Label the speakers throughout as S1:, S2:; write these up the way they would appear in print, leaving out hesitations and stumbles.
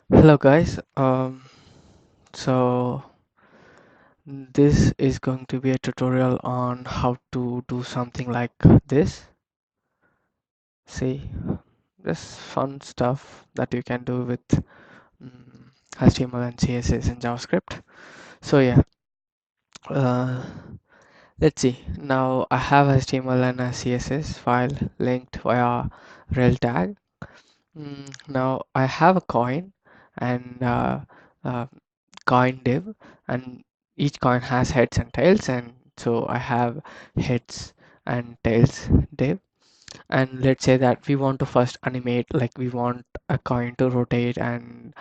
S1: Hello guys, so this is going to be a tutorial on how to do something like this. See, this fun stuff that you can do with HTML and CSS and JavaScript. So yeah, uh, let's see. Now I have HTML and a CSS file linked via rel tag. Now I have a coin and uh, coin div, and each coin has heads and tails, and so I have heads and tails div. And let's say that we want to first animate, like we want a coin to rotate, and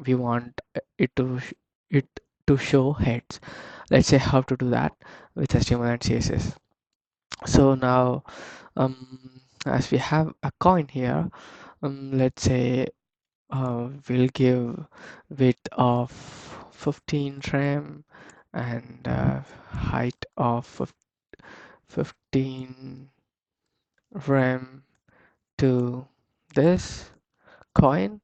S1: we want it to show heads. Let's say how to do that with HTML and CSS. So now as we have a coin here, let's say we'll give width of 15 rem and height of 15 rem to this coin,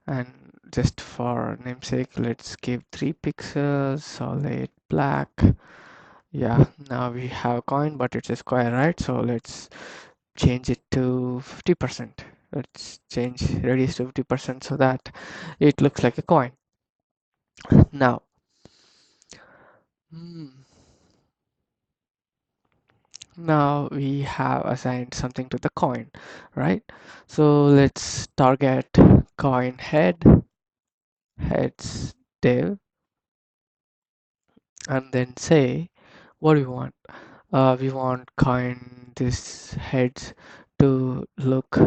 S1: and just for namesake let's give 3 pixels solid black. Yeah, now we have a coin but it's a square, right? So let's change it to 50%. Let's change radius to 50% so that it looks like a coin. Now Hmm. Now we have assigned something to the coin, right? So let's target coin heads div, and then say what do we want. We want coin this heads to look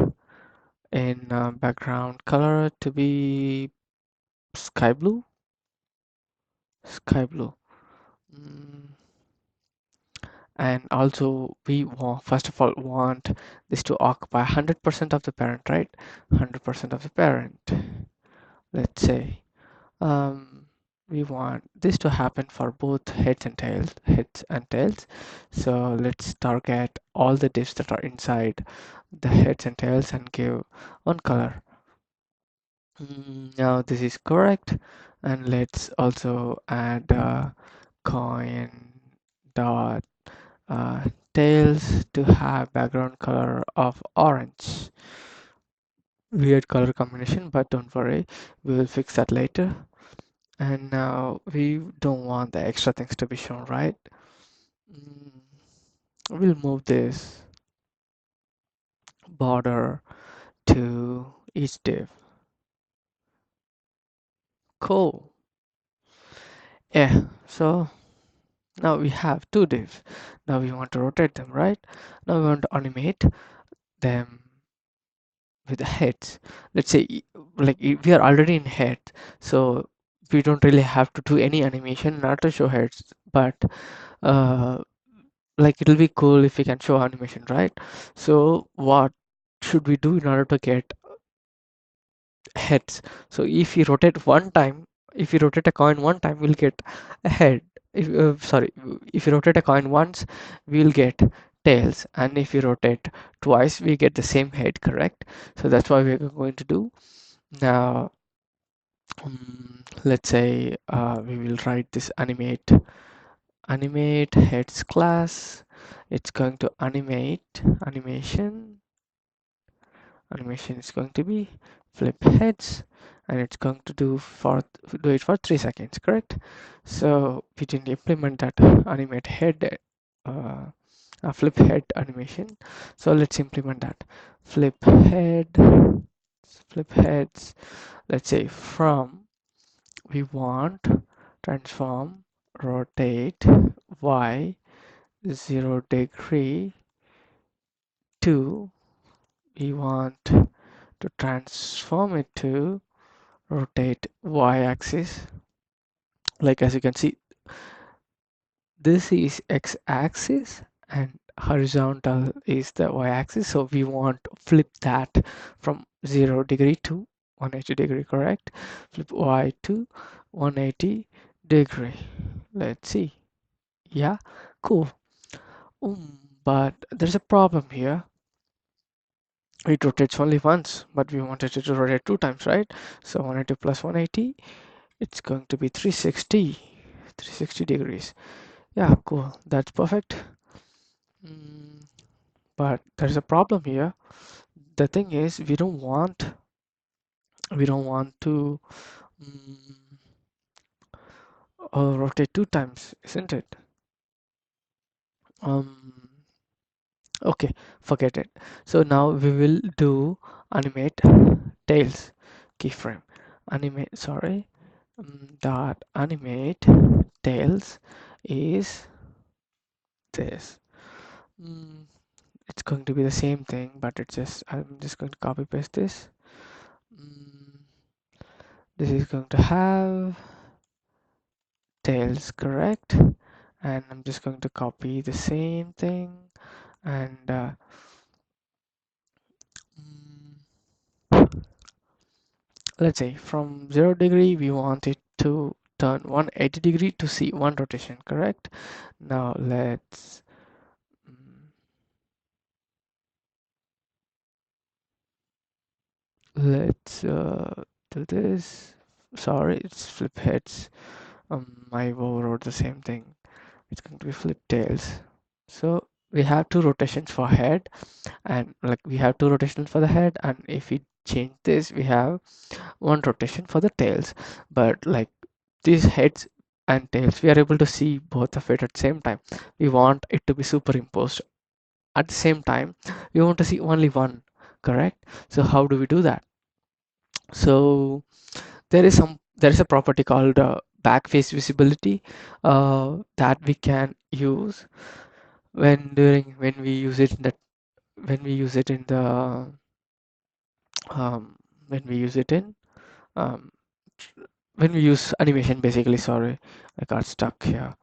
S1: in background color to be sky blue. Sky blue. Mm, and also we want, first of all, want this to occupy 100% of the parent, right? 100% of the parent. Let's say um, we want this to happen for both heads and tails. So let's target all the divs that are inside the heads and tails and give one color. Now this is correct, and let's also add coin dot uh, tails to have background color of orange. Weird color combination, but don't worry, we will fix that later. And now we don't want the extra things to be shown, right? Mm, we'll move this border to each div. Cool. Yeah, so now we have two divs. Now we want to rotate them, right? Now we want to animate them with the heads. Let's say we are already in head, so we don't really have to do any animation not to show heads, but uh, like it'll be cool if we can show animation, right? So what should we do in order to get heads? So if you rotate a coin one time, we'll get a head. Sorry, if you rotate a coin once, we'll get tails, and if you rotate twice, we get the same head, correct? So that's what we're going to do. Now, let's say we will write this animate heads class. It's going to animation is going to be flip heads, and it's going to do it for 3 seconds, correct? So we didn't implement that animate head uh, flip head animation, so let's implement that. Flip heads, let's say from we want transform rotate y 0 degree to we want to transform it to rotate y-axis. Like as you can see, this is x-axis and horizontal is the y-axis, so we want to flip that from 0 degree to 180 degree, correct? Flip y to 180 degree. Let's see. Yeah, cool. But there's a problem here. it rotates only once, but we wanted it to rotate two times, right? So 180 plus 180, it's going to be 360 degrees. Yeah, cool. That's perfect. Mm, but there's a problem here. The thing is, we don't want to mm, rotate two times, isn't it? Um, okay, forget it. So now we will do animate tails keyframe. Animate, sorry, dot animate tails is this. Mm, it's going to be the same thing, but I'm just going to copy paste this. Mm, this is going to have tails, correct? And I'm just going to copy the same thing and mm, let's say from 0 degree we want it to turn 180 degree to see one rotation, correct? Now mm, let's do this. Sorry, it's flip heads. I overwrote the same thing. It's going to be flip tails. So we have two rotations for head, and like we have two rotations for the head, and if we change this we have one rotation for the tails. But like these heads and tails, we are able to see both of it at the same time. We want it to be superimposed at the same time. We want to see only one, correct? So how do we do that? So there is a property called back face visibility that we can use when we use it in the when we use it in the um, when we use it in um, when we use animation, basically. Sorry, I got stuck here.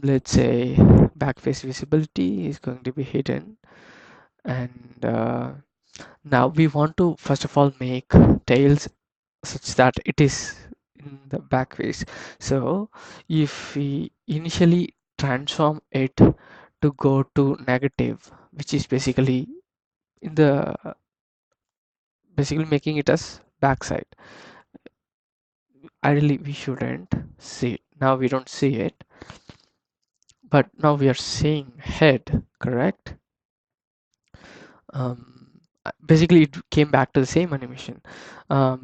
S1: Let's say back face visibility is going to be hidden, and now we want to first of all make tails such that it is in the back face. So if we initially transform it to go to negative, which is in the basically making it as backside. Ideally we shouldn't see it. Now we don't see it, but now we are seeing head, correct? Basically it came back to the same animation.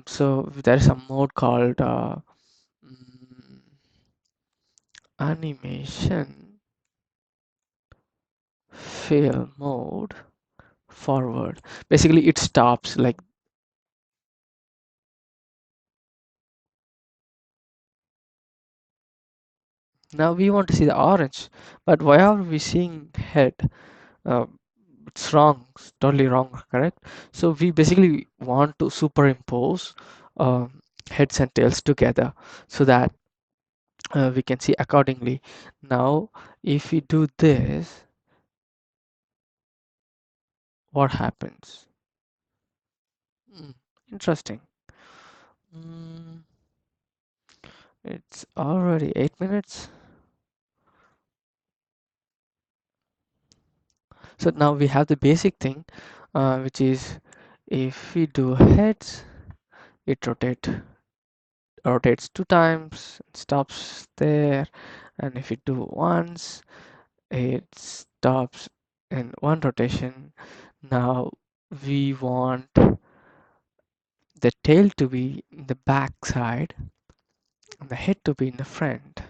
S1: So there's a mode called mm, animation fail mode forward. Basically it stops. Like now we want to see the orange, but why are we seeing head? uh, it's wrong, it's totally wrong, correct? So we basically want to superimpose heads and tails together so that we can see accordingly. Now if we do this, what happens? Hmm, interesting. Mm, it's already 8 minutes. So now we have the basic thing, which is if we do heads, it rotates two times, stops there, and if we do once, it stops in one rotation. Now we want the tail to be in the back side and the head to be in the front.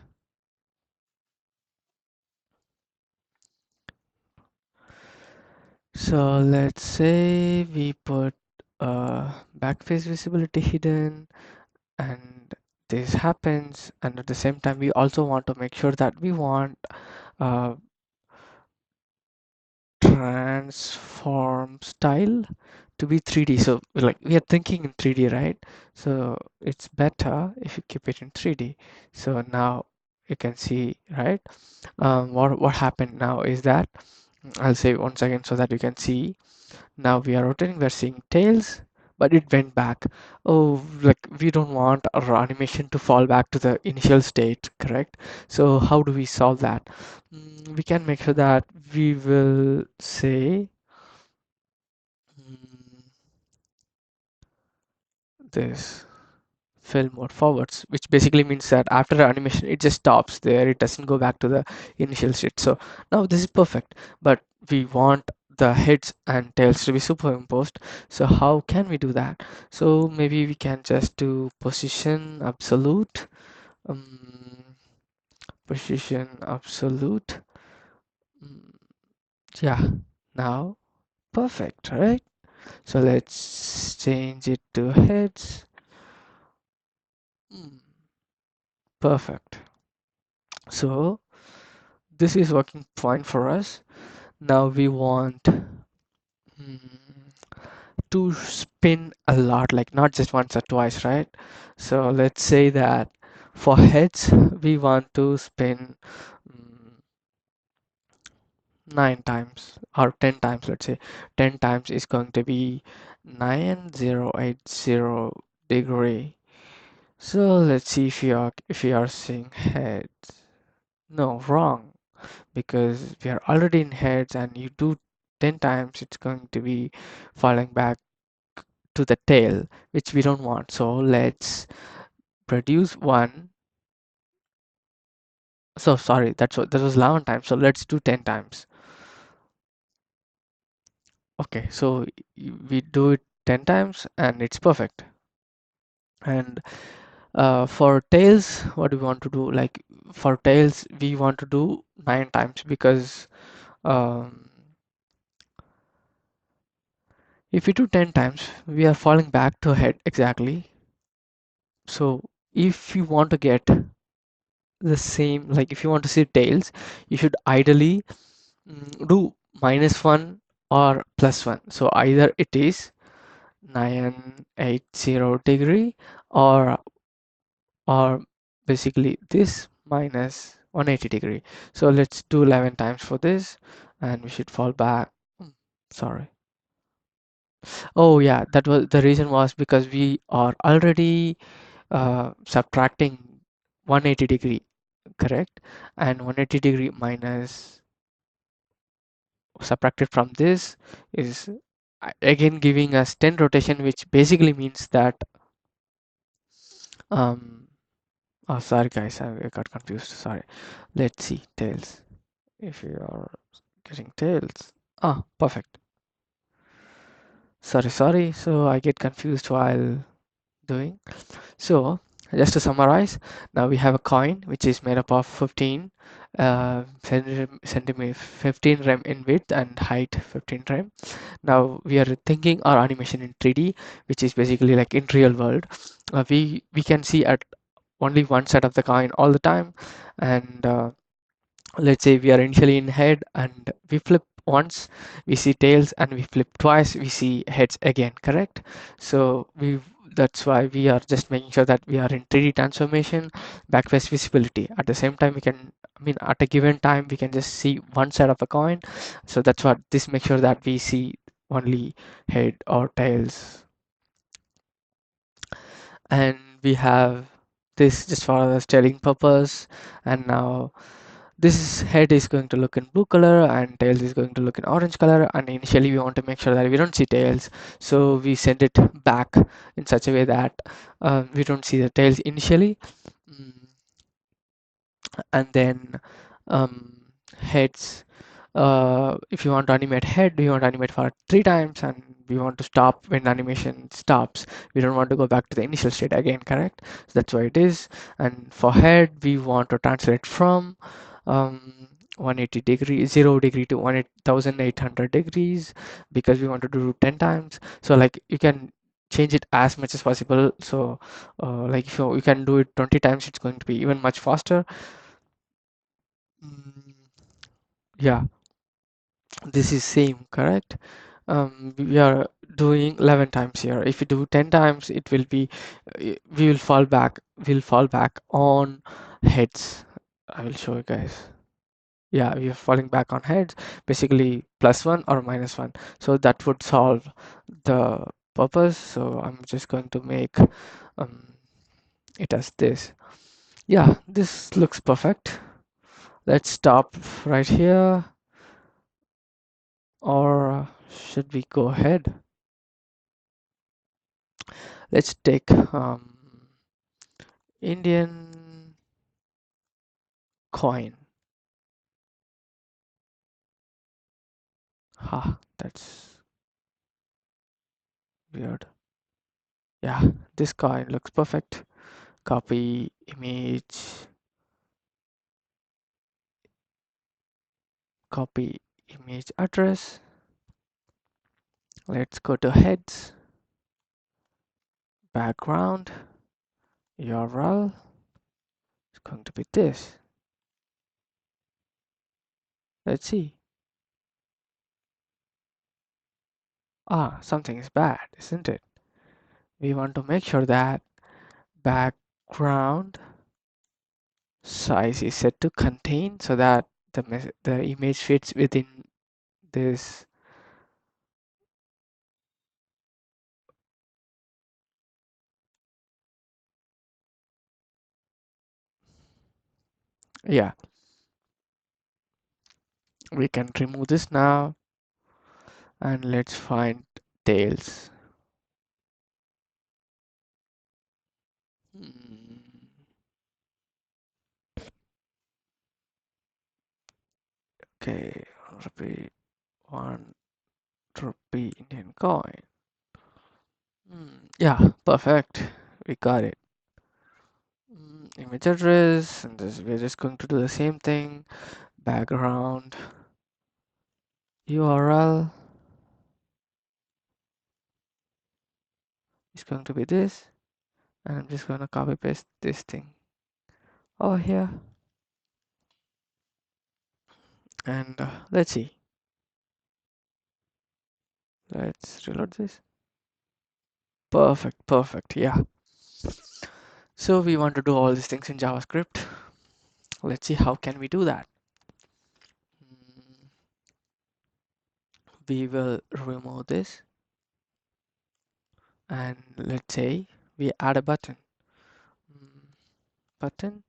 S1: So let's say we put back face visibility hidden, and this happens, and at the same time we also want to make sure that we want uh, transform style to be 3D. So like we are thinking in 3D, right? So it's better if you keep it in 3D. So now you can see, right? What happened now is that I'll say once again so that you can see. Now we are rotating, we're seeing tails, but it went back. Oh, like we don't want our animation to fall back to the initial state, correct? So how do we solve that? We can make sure that we will say this fill mode forwards, which basically means that after the animation it just stops there, it doesn't go back to the initial state. So now this is perfect, but we want the heads and tails to be superimposed. So how can we do that? So maybe we can just do position absolute, um, position absolute. Mm, yeah, now perfect, right? So let's change it to heads. Mm, perfect. So this is working fine for us. Now we want to spin a lot, like not just once or twice, right? So let's say that for heads, we want to spin mm, 9 times or 10 times, let's say 10 times is going to be 9080 degree. So let's see if we are seeing heads. No, wrong, because we are already in heads and you do 10 times, it's going to be falling back to the tail, which we don't want. So let's produce one. So sorry, that was 11 times. So let's do 10 times. Okay, so we do it 10 times and it's perfect. And for tails, what do we want to do? Like for tails, we want to do 9 times because um, if we do 10 times, we are falling back to head exactly. So if you want to get the same, like if you want to see tails, you should ideally do -1 or +1. So either it is 980 degree or or basically this minus 180 degree. So let's do 11 times for this and we should fall back. Sorry. Oh yeah, that was the reason was because we are already subtracting 180 degree, correct? And 180 degree minus subtracted from this is again giving us 10 rotation, which basically means that um oh sorry guys, I got confused, sorry. Let's see tails. If you are getting tails, ah, perfect. Sorry, so I get confused while doing. So just to summarize, now we have a coin which is made up of 15 centimeter, 15 rem in width and height 15 rem. Now we are thinking our animation in 3D, which is basically like in real world. We can see at only one side of the coin all the time, and let's say we are initially in head and we flip once, we see tails, and we flip twice, we see heads again, correct? So that's why we are just making sure that we are in 3D transformation, backface visibility. At the same time, we can, I mean, at a given time, we can just see one side of a coin. So that's what this makes sure that we see only head or tails. And we have this just for the styling purpose. And now this head is going to look in blue color and tails is going to look in orange color, and initially we want to make sure that we don't see tails, so we send it back in such a way that we don't see the tails initially. Mm, and then um, heads, if you want to animate head, we want to animate for 3 times, and we want to stop when the animation stops. We don't want to go back to the initial state again, correct? So that's why it is. And for head, we want to translate from um, 180 degree 0 degree to 1800 degrees, because we want to do 10 times. So like you can change it as much as possible. So like if you can do it 20 times, it's going to be even much faster. Mm, yeah, this is same, correct? We are doing 11 times here. If you do 10 times, it will be we will fall back. We'll fall back on heads. I will show you guys. Yeah, we are falling back on heads, basically +1 or -1. So that would solve the purpose. So I'm just going to make um, it as this. Yeah, this looks perfect. Let's stop right here, or should we go ahead? Let's take Indian coin. That's weird. Yeah, this coin looks perfect. Copy image, copy image address. Let's go to heads, background, URL. It's going to be this. Let's see. Something is bad, isn't it? We want to make sure that background size is set to contain so that the image fits within this. Yeah, we can remove this now and let's find tails. Hmm, Okay, rupee 1 rupee Indian coin. Yeah, perfect. We got it. Image address, and this we're just going to do the same thing. Background URL is going to be this, and I'm just going to copy paste this thing over here. And let's see. Let's reload this. Perfect, perfect. Yeah. So we want to do all these things in JavaScript. Let's see how can we do that. Mm, We will remove this and let's say we add a button. Mm, Button,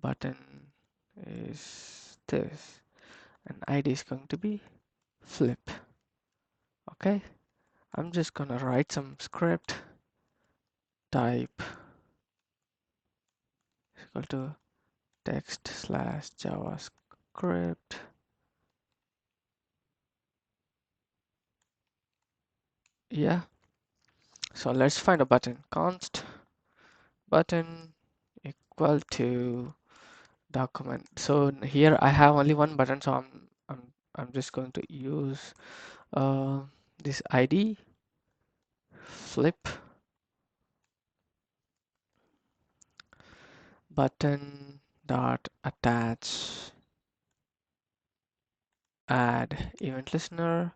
S1: button is this, and ID is going to be flip. Okay, I'm just gonna write some script. Type is equal to text slash JavaScript. Yeah, so let's find a button. Const button equal to document. So here I have only one button, so I'm just going to use uh, this ID flip button dot attach add event listener.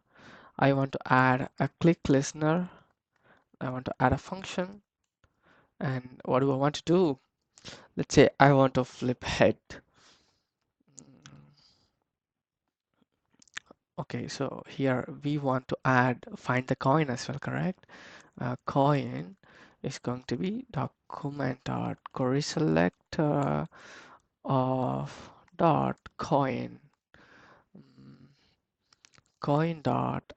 S1: I want to add a click listener. I want to add a function. And what do I want to do? Let's say I want to flip head. Okay, so here we want to find the coin as well, correct? Coin is going to be document dot query selector of dot coin. Mm, Coin dot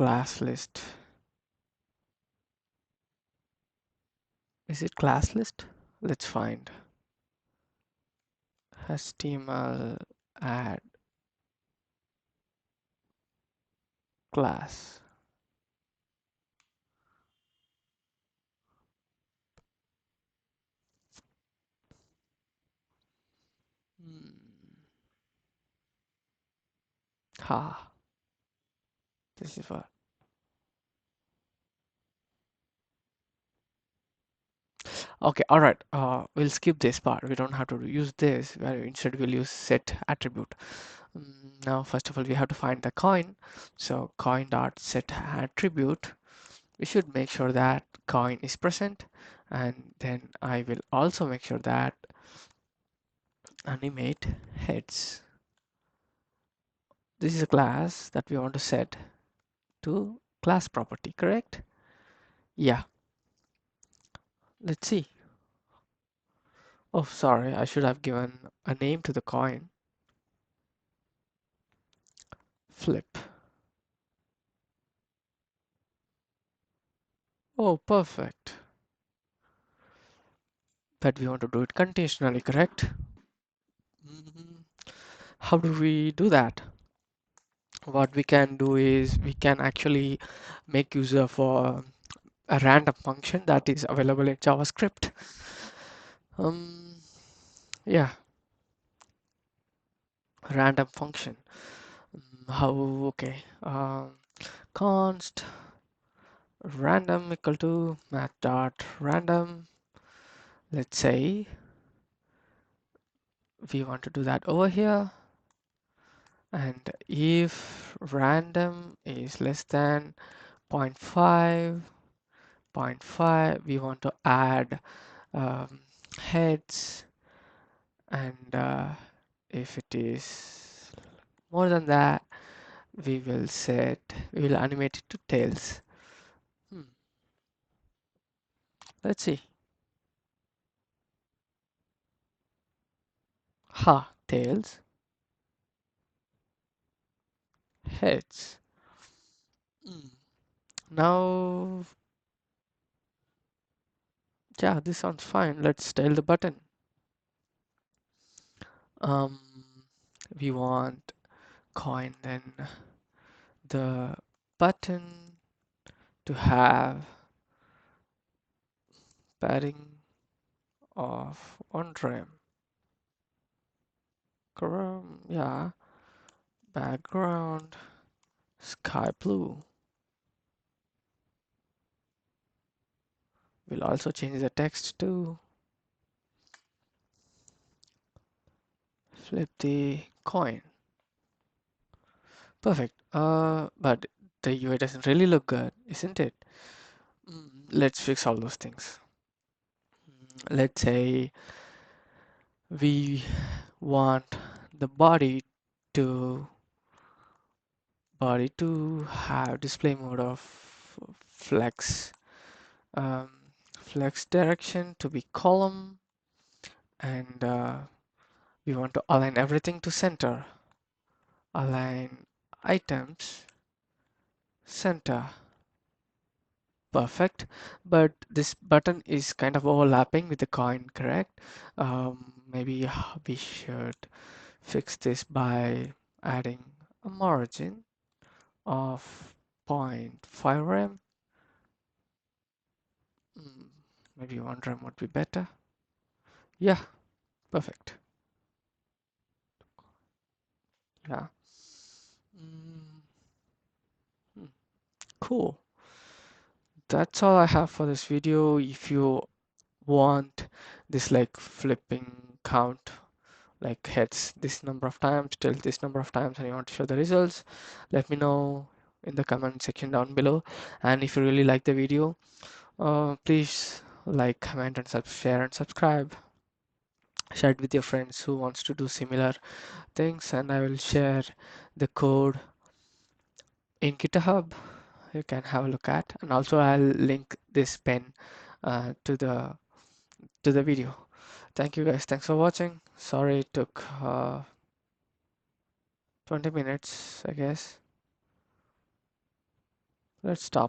S1: class list. Is it class list? Let's find HTML add class. Hmm. Ha, this is what. Okay, all right. We'll skip this part. We don't have to use this. Instead, we'll use set attribute. Now, first of all, we have to find the coin. So coin dot set attribute. We should make sure that coin is present, and then I will also make sure that animate heads. This is a class that we want to set to class property, correct? Yeah. Let's see. Oh, sorry. I should have given a name to the coin. flip. Oh, perfect. But we want to do it conditionally, correct? Mhm. How do we do that? What we can do is we can actually make use of a random function that is available in JavaScript. Um, yeah, random function. How? Okay. Const random equal to math dot random. Let's say we want to do that over here, and if random is less than zero point 0.5, zero point 0.5, we want to add um, heads, and if it is more than that, we will animate it to tails. Hmm. Let's see. Ha, tails, heads. Hmm. Now, yeah, this sounds fine. Let's tail the button. Um, we want coin, then the button to have padding of 1 rem. Yeah, background sky blue. We'll also change the text to flip the coin. Perfect. But the UI doesn't really look good, isn't it? Let's fix all those things. Let's say we want the to body to have display mode of flex, um, flex direction to be column, and we want to align everything to center. Align items center. Perfect. But this button is kind of overlapping with the coin, correct? Maybe we should fix this by adding a margin of zero point 0.5 rem. Mm, Maybe 1 rem would be better. Yeah, perfect. Yeah. Mm, hmm, cool. That's all I have for this video. If you want this like flipping count, like heads this number of times, till this number of times, and you want to show the results, let me know in the comment section down below. And if you really like the video, please like, comment, and share and subscribe. Share it with your friends who wants to do similar things, and I will share the code in GitHub. You can have a look at, and also I'll link this pen to the video. Thank you guys. Thanks for watching. Sorry it took 20 minutes, I guess. Let's stop.